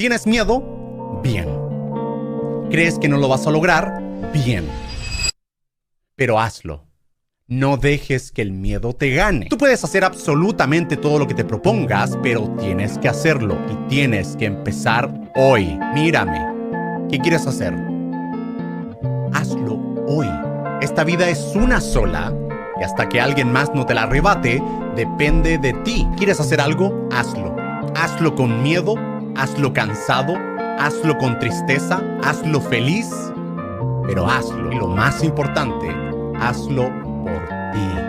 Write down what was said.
¿Tienes miedo? Bien. ¿Crees que no lo vas a lograr? Bien. Pero hazlo. No dejes que el miedo te gane. Tú puedes hacer absolutamente todo lo que te propongas, pero tienes que hacerlo y tienes que empezar hoy. Mírame. ¿Qué quieres hacer? Hazlo hoy. Esta vida es una sola y hasta que alguien más no te la arrebate, depende de ti. ¿Quieres hacer algo? Hazlo. Hazlo con miedo, hazlo cansado, hazlo con tristeza, hazlo feliz, pero hazlo. Y lo más importante, hazlo por ti.